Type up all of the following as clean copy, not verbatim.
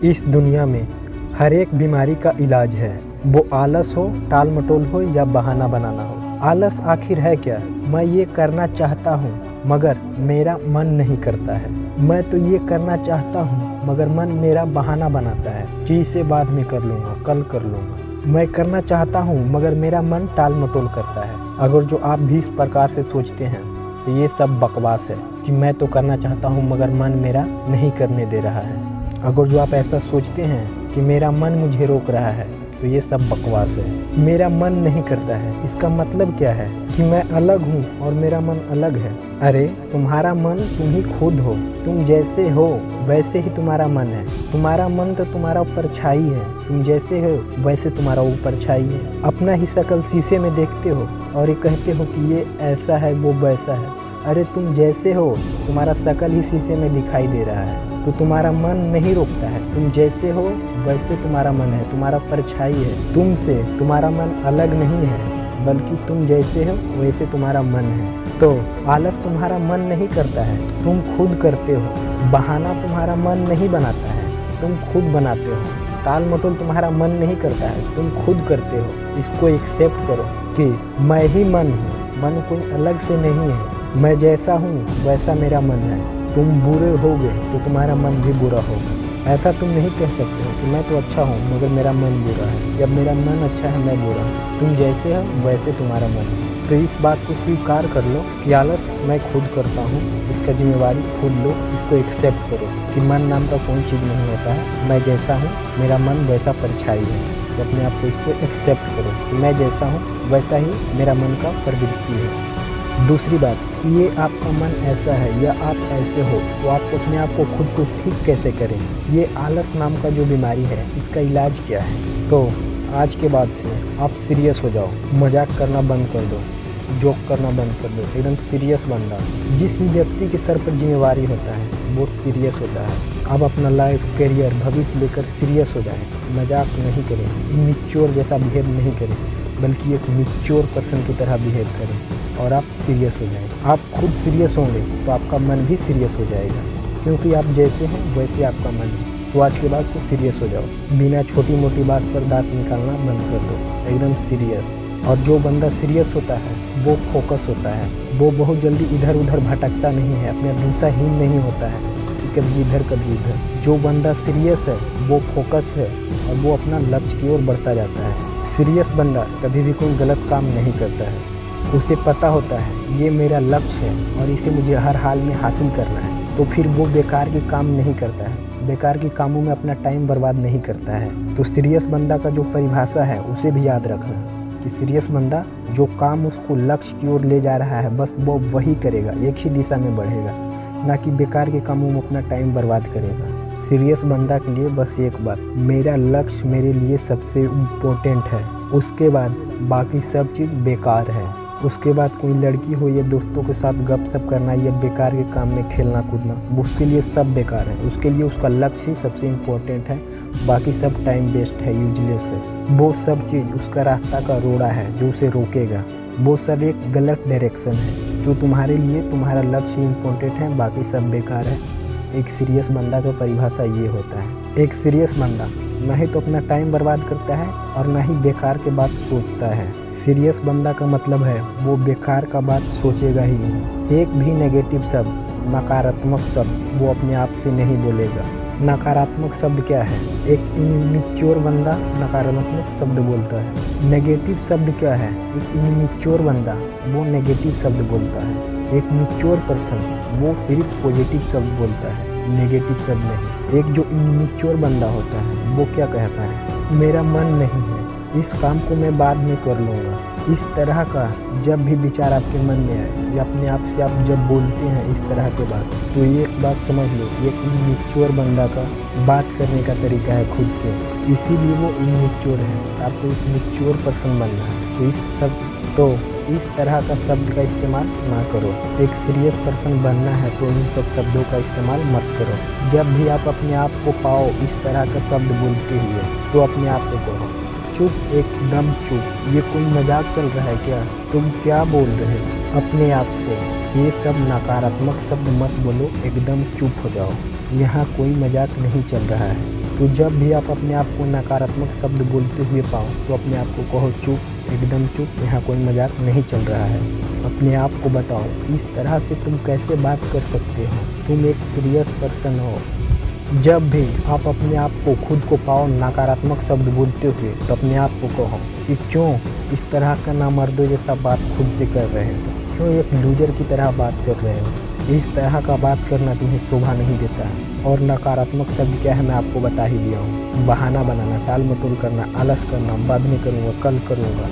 इस दुनिया में हर एक बीमारी का इलाज है। वो आलस हो, टाल मटोल हो या बहाना बनाना हो। आलस आखिर है क्या? मैं ये करना चाहता हूँ मगर मेरा मन नहीं करता है। मैं तो ये करना चाहता हूँ मगर मन मेरा बहाना बनाता है कि इसे बाद में कर लूँगा, कल कर लूँगा। मैं करना चाहता हूँ मगर मेरा मन टाल मटोल करता है। अगर जो आप भी इस प्रकार से सोचते हैं तो ये सब बकवास है कि मैं तो करना चाहता हूँ मगर मन मेरा नहीं करने दे रहा है। अगर जो आप ऐसा सोचते हैं कि मेरा मन मुझे रोक रहा है तो ये सब बकवास है। मेरा मन नहीं करता है, इसका मतलब क्या है कि मैं अलग हूँ और मेरा मन अलग है। अरे तुम्हारा मन तुम ही खुद हो। तुम जैसे हो वैसे ही तुम्हारा मन है। तुम्हारा मन तो तुम्हारा परछाई है। तुम जैसे हो वैसे तुम्हारा वो परछाई है। अपना ही शक्ल शीशे में देखते हो और ये कहते हो कि ये ऐसा है वो वैसा है। अरे तुम जैसे हो तुम्हारा शक्ल ही शीशे में दिखाई दे रहा है तो तुम्हारा मन नहीं रोकता है। तुम जैसे हो वैसे तुम्हारा मन है, तुम्हारा परछाई है। तुमसे तुम्हारा मन अलग नहीं है बल्कि तुम जैसे हो वैसे तुम्हारा मन है। तो आलस तुम्हारा मन नहीं करता है, तुम खुद करते हो। बहाना तुम्हारा मन नहीं बनाता है, तुम खुद बनाते हो। टाल मटोल तुम्हारा मन नहीं करता है, तुम खुद करते हो। इसको एक्सेप्ट करो कि मैं ही मन हूँ, मन कोई अलग से नहीं है। मैं जैसा हूँ वैसा मेरा मन है। तुम बुरे होगे तो तुम्हारा मन भी बुरा होगा। ऐसा तुम नहीं कह सकते हो कि मैं तो अच्छा हूँ मगर मेरा मन बुरा है, या मेरा मन अच्छा है मैं बुरा हूँ। तुम जैसे हो वैसे तुम्हारा मन है। तो इस बात को स्वीकार कर लो कि आलस मैं खुद करता हूँ, इसका जिम्मेवारी खुद लो। इसको एक्सेप्ट करो कि मन नाम का कोई चीज़ नहीं होता है। मैं जैसा हूँ मेरा मन वैसा परछाई है। तो अपने आप को इसको एक्सेप्ट करो कि मैं जैसा हूँ वैसा ही मेरा मन का प्रवृत्ति है। दूसरी बात, ये आपका मन ऐसा है या आप ऐसे हो तो आप अपने आप को खुद को ठीक कैसे करें? ये आलस नाम का जो बीमारी है इसका इलाज क्या है? तो आज के बाद से आप सीरियस हो जाओ। मजाक करना बंद कर दो, जोक करना बंद कर दो, एकदम सीरियस बन जाओ। जिस व्यक्ति के सर पर जिम्मेवारी होता है वो सीरियस होता है। आप अपना लाइफ, करियर, भविष्य लेकर सीरियस हो जाएं। मजाक नहीं करें, इमेच्योर जैसा बिहेव नहीं करें बल्कि एक मैच्योर पर्सन की तरह बिहेव करें और आप सीरियस हो जाएं। आप खुद सीरियस होंगे तो आपका मन भी सीरियस हो जाएगा, क्योंकि आप जैसे हैं वैसे आपका मन है। तो आज के बाद से सीरियस हो जाओ। बिना छोटी मोटी बात पर दांत निकालना बंद कर दो, एकदम सीरियस। और जो बंदा सीरियस होता है वो फोकस होता है। वो बहुत जल्दी इधर उधर भटकता नहीं है, अपने दिशाहीन नहीं होता है कि कभी इधर कभी उधर। जो बंदा सीरियस है वो फोकस है और वो अपना लक्ष्य की ओर बढ़ता जाता है। सीरियस बंदा कभी भी कोई गलत काम नहीं करता है। उसे पता होता है ये मेरा लक्ष्य है और इसे मुझे हर हाल में हासिल करना है। तो फिर वो बेकार के काम नहीं करता है, बेकार के कामों में अपना टाइम बर्बाद नहीं करता है। तो सीरियस बंदा का जो परिभाषा है उसे भी याद रखना कि सीरियस बंदा जो काम उसको लक्ष्य की ओर ले जा रहा है बस वो वही करेगा, एक ही दिशा में बढ़ेगा, ना कि बेकार के कामों में अपना टाइम बर्बाद करेगा। सीरियस बंदा के लिए बस एक बात, मेरा लक्ष्य मेरे लिए सबसे इम्पोर्टेंट है, उसके बाद बाकी सब चीज़ बेकार है। उसके बाद कोई लड़की हो या दोस्तों के साथ गपशप करना या बेकार के काम में खेलना कूदना, उसके लिए सब बेकार है। उसके लिए उसका लक्ष्य ही सबसे इम्पोर्टेंट है, बाकी सब टाइम वेस्ट है, यूजलेस है। वो सब चीज़ उसका रास्ता का रोड़ा है जो उसे रोकेगा। वो सब एक गलत डायरेक्शन है। जो तुम्हारे लिए तुम्हारा लक्ष्य इम्पोर्टेंट है, बाकी सब बेकार है। एक सीरियस बंदा का परिभाषा ये होता है। एक सीरियस बंदा ना ही तो अपना टाइम बर्बाद करता है और ना ही बेकार के बात सोचता है। सीरियस बंदा का मतलब है वो बेकार का बात सोचेगा ही नहीं। एक भी नेगेटिव शब्द, नकारात्मक शब्द वो अपने आप से नहीं बोलेगा। नकारात्मक शब्द क्या है? एक इमेच्योर बंदा नकारात्मक शब्द बोलता है। नेगेटिव शब्द क्या है? एक इमेच्योर बंदा वो नेगेटिव शब्द बोलता है। एक मैच्योर पर्सन वो सिर्फ पॉजिटिव शब्द बोलता है, नेगेटिव शब्द नहीं। एक जो इमेच्योर बंदा होता है वो क्या कहता है? मेरा मन नहीं है, इस काम को मैं बाद में कर लूँगा। इस तरह का जब भी विचार आपके मन में आए या अपने आप से आप जब बोलते हैं इस तरह के बात, तो एक बात समझ लो, ये इमेच्योर बंदा का बात करने का तरीका है खुद से, इसीलिए वो इमेच्योर है। आपको एक मैच्योर पर्सन बनना है तो इस तरह का शब्द का इस्तेमाल ना करो। एक सीरियस पर्सन बनना है तो इन सब शब्दों का इस्तेमाल मत करो। जब भी आप अपने आप को पाओ इस तरह का शब्द बोलते हुए तो अपने आप को कहो चुप, एकदम चुप। ये कोई मजाक चल रहा है क्या? तुम क्या बोल रहे हो? अपने आप से ये सब नकारात्मक शब्द मत बोलो, एकदम चुप हो जाओ। यहाँ कोई मजाक नहीं चल रहा है। तो जब भी आप अपने आप को नकारात्मक शब्द बोलते हुए पाओ तो अपने आप को कहो चुप, एकदम चुप, यहाँ कोई मजाक नहीं चल रहा है। अपने आप को बताओ इस तरह से तुम कैसे बात कर सकते हो, तुम एक सीरियस पर्सन हो। जब भी आप अपने आप को खुद को पाओ नकारात्मक शब्द बोलते हुए तो अपने आप को कहो कि क्यों इस तरह का नामर्दों जैसा बात खुद से कर रहे हो, क्यों एक लूजर की तरह बात कर रहे हो। इस तरह का बात करना तुम्हें शोभा नहीं देता है। और नकारात्मक शब्द क्या है मैं आपको बता ही दिया हूँ। बहाना बनाना, टाल मटोल करना, आलस करना, बाद में करूँगा, कल करूँगा,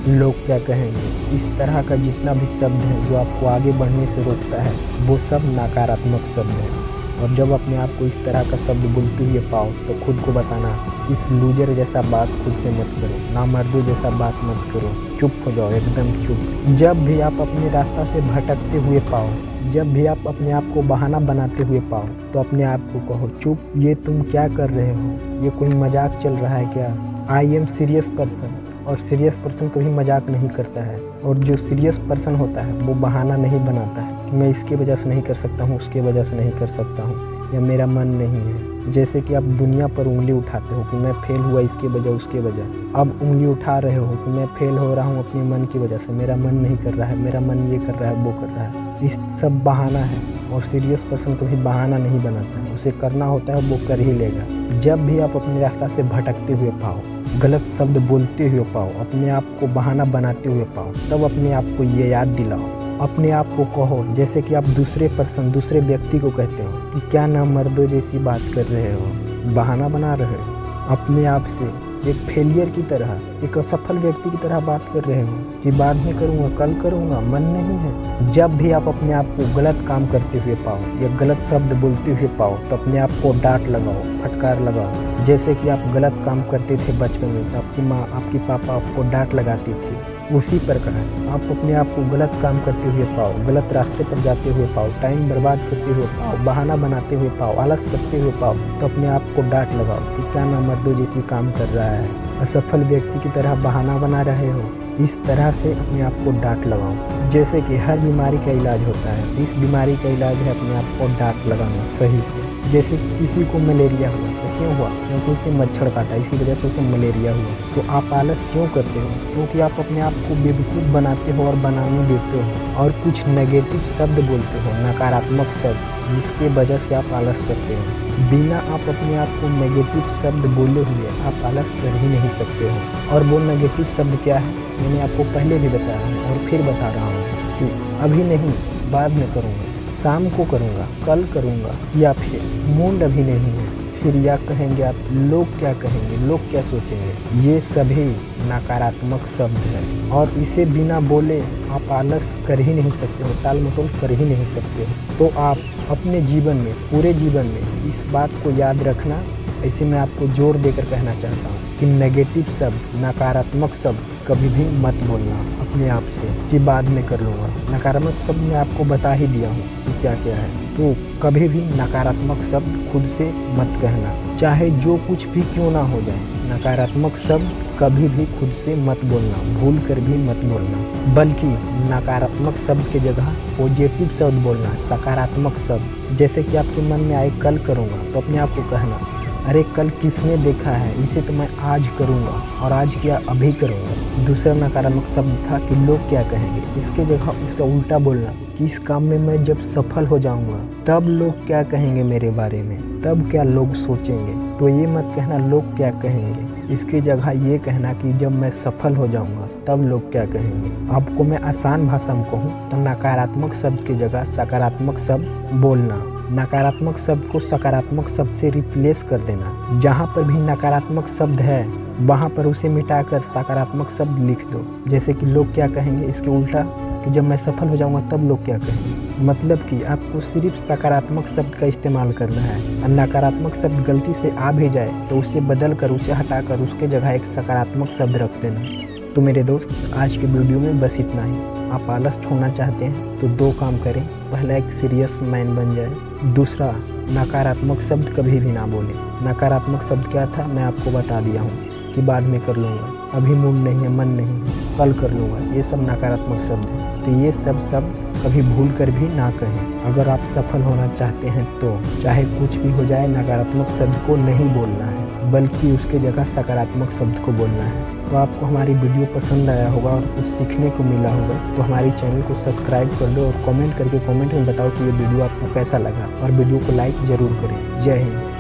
लोग क्या कहेंगे, इस तरह का जितना भी शब्द है जो आपको आगे बढ़ने से रोकता है वो सब नकारात्मक शब्द है। और जब अपने आप को इस तरह का शब्द बोलते हुए पाओ तो खुद को बताना इस लूजर जैसा बात खुद से मत करो, नामर्दों जैसा बात मत करो, चुप हो जाओ, एकदम चुप। जब भी आप अपने रास्ता से भटकते हुए पाओ, जब भी आप अपने आप को बहाना बनाते हुए पाओ तो अपने आप को कहो चुप, ये तुम क्या कर रहे हो, ये कोई मजाक चल रहा है क्या। I am serious person. और सीरियस पर्सन कभी मजाक नहीं करता है। और जो सीरियस पर्सन होता है वो बहाना नहीं बनाता है कि मैं इसकी वजह से नहीं कर सकता हूँ, उसके वजह से नहीं कर सकता हूँ, या मेरा मन नहीं है। जैसे कि आप दुनिया पर उंगली उठाते हो कि मैं फेल हुआ इसके वजह उसके वजह, अब उंगली उठा रहे हो कि मैं फेल हो रहा हूँ अपने मन की वजह से, मेरा मन नहीं कर रहा है, मेरा मन ये कर रहा है, वो कर रहा है। इस सब बहाना है। और सीरियस पर्सन कभी बहाना नहीं बनाता है, उसे करना होता है वो कर ही लेगा। जब भी आप अपने रास्ता से भटकते हुए पाओ, गलत शब्द बोलते हुए पाओ, अपने आप को बहाना बनाते हुए पाओ, तब अपने आप को ये याद दिलाओ, अपने आप को कहो जैसे कि आप दूसरे व्यक्ति को कहते हो कि क्या नामर्दों जैसी बात कर रहे हो, बहाना बना रहे हो। अपने आप से एक फेलियर की तरह, एक असफल व्यक्ति की तरह बात कर रहे हो कि बाद में करूँगा, कल करूँगा, मन नहीं है। जब भी आप अपने आप को गलत काम करते हुए पाओ या गलत शब्द बोलते हुए पाओ तो अपने आप को डांट लगाओ, फटकार लगाओ। जैसे कि आप गलत काम करते थे बचपन में तो आपकी माँ, आपकी पापा आपको डांट लगाती थी, उसी प्रकार आप अपने आप को गलत काम करते हुए पाओ, गलत रास्ते पर जाते हुए पाओ, टाइम बर्बाद करते हुए पाओ, बहाना बनाते हुए पाओ, आलस करते हुए पाओ तो अपने आप को डांट लगाओ कि क्या नामर्दों जैसी काम कर रहा है, असफल व्यक्ति की तरह बहाना बना रहे हो। इस तरह से अपने आप को डांट लगाओ। जैसे कि हर बीमारी का इलाज होता है, इस बीमारी का इलाज है अपने आप को डांट लगाना सही से। जैसे कि किसी को मलेरिया हुआ तो क्यों हुआ, क्योंकि उसे मच्छर काटा, इसी वजह से उसे मलेरिया हुआ। तो आप आलस क्यों करते हो, क्योंकि आप अपने आप को बेवकूफ़ बनाते हो और बनाने देते हो और कुछ नेगेटिव शब्द बोलते हो, नकारात्मक शब्द, जिसके वजह से आप आलस करते हो। बिना आप अपने आप को नेगेटिव शब्द बोले हुए आप आलस कर ही नहीं सकते हो। और वो नेगेटिव शब्द क्या है मैंने आपको पहले भी बताया है और फिर बता रहा हूँ कि अभी नहीं, बाद में करूँगा, शाम को करूँगा, कल करूँगा, या फिर मूड अभी नहीं है, फिर या कहेंगे आप लोग क्या कहेंगे, लोग क्या सोचेंगे। ये सभी नकारात्मक शब्द है और इसे बिना बोले आप आलस कर ही नहीं सकते हो, टाल मटोल कर ही नहीं सकते हो। तो आप अपने जीवन में, पूरे जीवन में इस बात को याद रखना। ऐसे मैं आपको जोर देकर कहना चाहता हूँ कि नेगेटिव शब्द, नकारात्मक शब्द कभी भी मत बोलना अपने आप से कि बाद में कर लूँगा। नकारात्मक शब्द मैं आपको बता ही दिया हूँ कि क्या क्या है। तो कभी भी नकारात्मक शब्द खुद से मत कहना, चाहे जो कुछ भी क्यों ना हो जाए। नकारात्मक शब्द कभी भी खुद से मत बोलना, भूल कर भी मत बोलना, बल्कि नकारात्मक शब्द की जगह पॉजिटिव शब्द बोलना, सकारात्मक शब्द। जैसे कि आपके मन में आए कल करूँगा तो अपने आप को कहना अरे कल किसने देखा है, इसे तो मैं आज करूँगा, और आज क्या अभी करूँगा। दूसरा नकारात्मक शब्द था कि लोग क्या कहेंगे, इसके जगह इसका उल्टा बोलना कि इस काम में मैं जब सफल हो जाऊँगा तब लोग क्या कहेंगे मेरे बारे में, तब क्या लोग सोचेंगे। तो ये मत कहना लोग क्या कहेंगे, इसकी जगह ये कहना कि जब मैं सफल हो जाऊँगा तब लोग क्या कहेंगे। आपको मैं आसान भाषा में कहूँ तो नकारात्मक शब्द की जगह सकारात्मक शब्द बोलना, नकारात्मक शब्द को सकारात्मक शब्द से रिप्लेस कर देना। जहाँ पर भी नकारात्मक शब्द है वहाँ पर उसे मिटाकर सकारात्मक शब्द लिख दो। जैसे कि लोग क्या कहेंगे, इसके उल्टा कि जब मैं सफल हो जाऊँगा तब लोग क्या कहेंगे। मतलब कि आपको सिर्फ सकारात्मक शब्द का इस्तेमाल करना है, और नकारात्मक शब्द गलती से आ भी जाए तो उसे बदल कर, उसे हटाकर उसके जगह एक सकारात्मक शब्द रख देना। तो मेरे दोस्त आज के वीडियो में बस इतना ही। आप आलस छोड़ना चाहते हैं तो दो काम करें। पहला, एक सीरियस मैन बन जाए। दूसरा, नकारात्मक शब्द कभी भी ना बोलें। नकारात्मक शब्द क्या था मैं आपको बता दिया हूँ कि बाद में कर लूँगा, अभी मूड नहीं है, मन नहीं है, कल कर लूँगा, ये सब नकारात्मक शब्द हैं। तो ये सब शब्द कभी भूल कर भी ना कहें। अगर आप सफल होना चाहते हैं तो चाहे कुछ भी हो जाए, नकारात्मक शब्द को नहीं बोलना है, बल्कि उसके जगह सकारात्मक शब्द को बोलना है। तो आपको हमारी वीडियो पसंद आया होगा और कुछ सीखने को मिला होगा, तो हमारी चैनल को सब्सक्राइब कर दो और कमेंट करके कमेंट में बताओ कि ये वीडियो आपको कैसा लगा, और वीडियो को लाइक ज़रूर करें। जय हिंद।